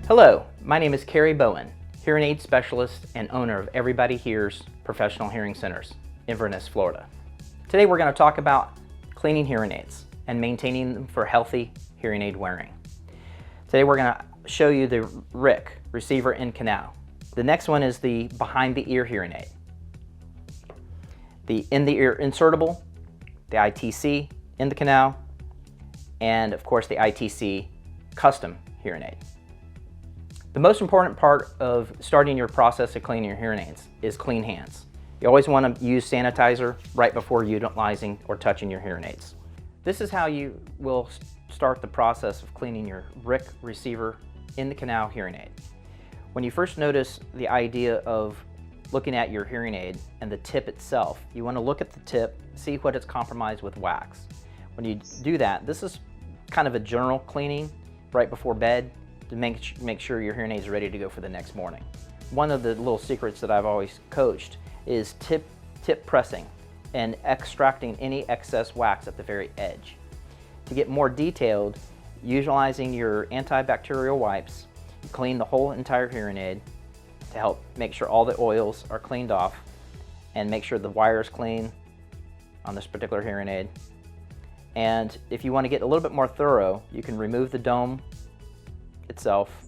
Hello, my name is Carey Bowen, hearing aid specialist and owner of Everybody Hears Professional Hearing Centers, Inverness, Florida. Today we're going to talk about cleaning hearing aids and maintaining them for healthy hearing aid wearing. Today we're going to show you the RIC, receiver in canal. The next one is the behind the ear hearing aid. The in the ear insertable, the ITC in the canal, and of course the ITC custom hearing aid. The most important part of starting your process of cleaning your hearing aids is clean hands. You always want to use sanitizer right before utilizing or touching your hearing aids. This is how you will start the process of cleaning your RIC receiver in the canal hearing aid. When you first notice the idea of looking at your hearing aid and the tip itself, you want to look at the tip, see what it's compromised with wax. When you do that, this is kind of a general cleaning right before bed to make sure your hearing aid is ready to go for the next morning. One of the little secrets that I've always coached is tip pressing and extracting any excess wax at the very edge. To get more detailed, utilizing your antibacterial wipes, you clean the whole entire hearing aid to help make sure all the oils are cleaned off and make sure the wire is clean on this particular hearing aid. And if you want to get a little bit more thorough, you can remove the dome itself,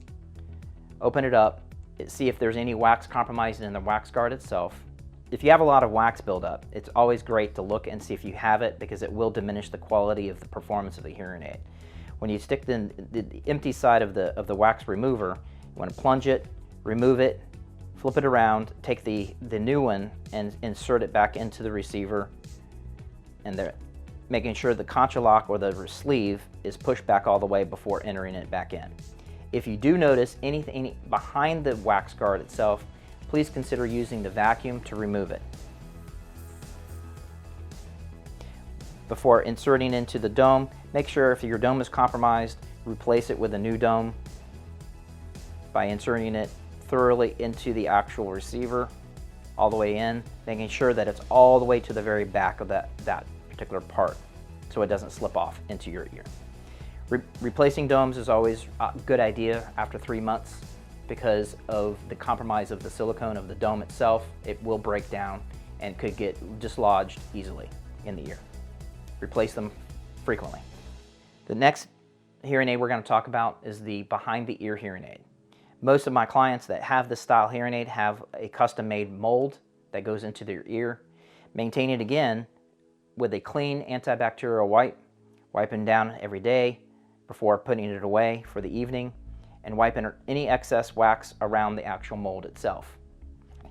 open it up, see if there's any wax compromised in the wax guard itself. If you have a lot of wax buildup, it's always great to look and see if you have it, because it will diminish the quality of the performance of the hearing aid. When you stick the empty side of the wax remover, you want to plunge it, remove it, flip it around, take the new one and insert it back into the receiver, and there, making sure the concha lock or the sleeve is pushed back all the way before entering it back in. If you do notice anything behind the wax guard itself, please consider using the vacuum to remove it. Before inserting into the dome, make sure if your dome is compromised, replace it with a new dome by inserting it thoroughly into the actual receiver, all the way in, making sure that it's all the way to the very back of that particular part so it doesn't slip off into your ear. Replacing domes is always a good idea after 3 months because of the compromise of the silicone of the dome itself. It will break down and could get dislodged easily in the ear. Replace them frequently. The next hearing aid we're going to talk about is the behind the ear hearing aid. Most of my clients that have this style hearing aid have a custom made mold that goes into their ear. Maintain it again with a clean antibacterial wipe, wiping down every day before putting it away for the evening, and wiping any excess wax around the actual mold itself.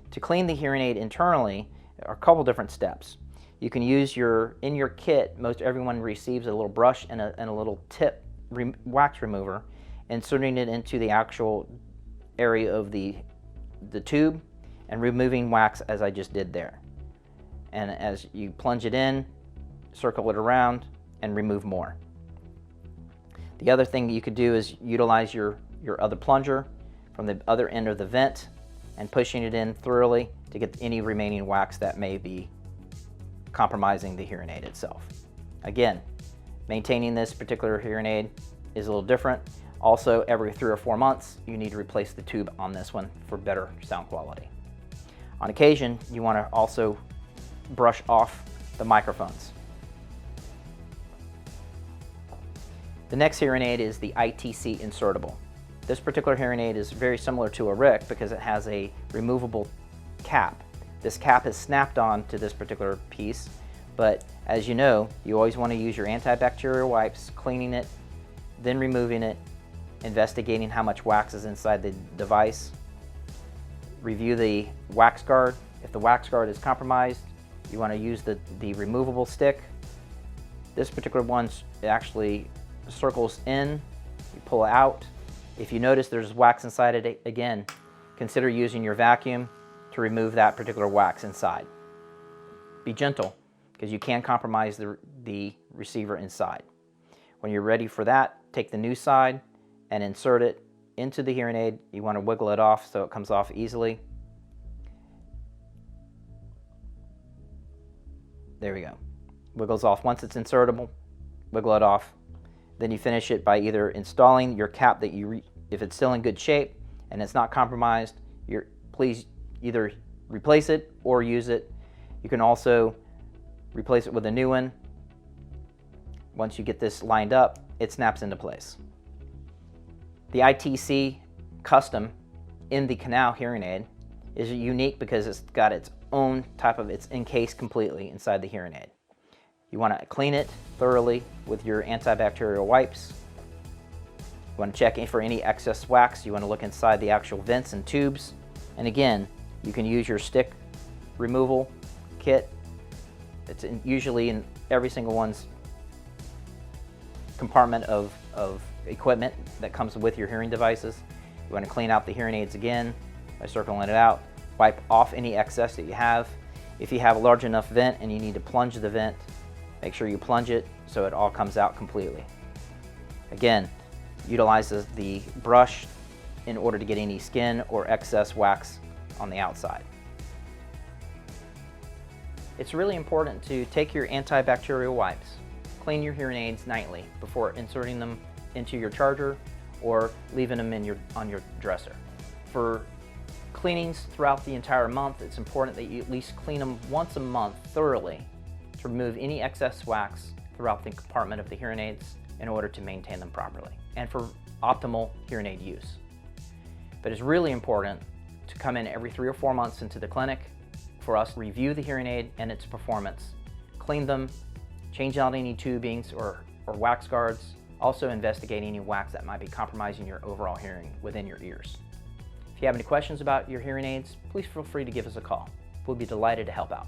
To clean the hearing aid internally, there are a couple different steps. You can use in your kit, most everyone receives a little brush and a little tip wax remover, inserting it into the actual area of the tube and removing wax as I just did there. And as you plunge it in, circle it around and remove more. The other thing you could do is utilize your other plunger from the other end of the vent and pushing it in thoroughly to get any remaining wax that may be compromising the hearing aid itself. Again, maintaining this particular hearing aid is a little different. Also, every 3 or 4 months, you need to replace the tube on this one for better sound quality. On occasion, you want to also brush off the microphones. The next hearing aid is the ITC insertable. This particular hearing aid is very similar to a RIC because it has a removable cap. This cap is snapped on to this particular piece, but as you know, you always want to use your antibacterial wipes, cleaning it, then removing it, investigating how much wax is inside the device. Review the wax guard. If the wax guard is compromised, you want to use the removable stick. This particular one actually circles in, you pull it out. If you notice there's wax inside it, again, consider using your vacuum to remove that particular wax inside. Be gentle, because you can compromise the receiver inside. When you're ready for that, take the new side and insert it into the hearing aid. You want to wiggle it off so it comes off easily. There we go. Wiggles off. Once it's insertable, wiggle it off. Then you finish it by either installing your cap that you If it's still in good shape and it's not compromised, please either replace it or use it. You can also replace it with a new one. Once you get this lined up, it snaps into place. The ITC Custom in the canal hearing aid is unique because it's got its own type of, it's encased completely inside the hearing aid. You want to clean it thoroughly with your antibacterial wipes. You want to check for any excess wax. You want to look inside the actual vents and tubes. And again, you can use your stick removal kit. It's usually in every single one's compartment of equipment that comes with your hearing devices. You want to clean out the hearing aids again by circling it out. Wipe off any excess that you have. If you have a large enough vent and you need to plunge the vent, make sure you plunge it so it all comes out completely. Again, utilize the brush in order to get any skin or excess wax on the outside. It's really important to take your antibacterial wipes, clean your hearing aids nightly before inserting them into your charger or leaving them on your dresser. For cleanings throughout the entire month, it's important that you at least clean them once a month thoroughly to remove any excess wax throughout the compartment of the hearing aids in order to maintain them properly and for optimal hearing aid use. But it's really important to come in every 3 or 4 months into the clinic for us to review the hearing aid and its performance, clean them, change out any tubings or wax guards, also investigate any wax that might be compromising your overall hearing within your ears. If you have any questions about your hearing aids, please feel free to give us a call. We'll be delighted to help out.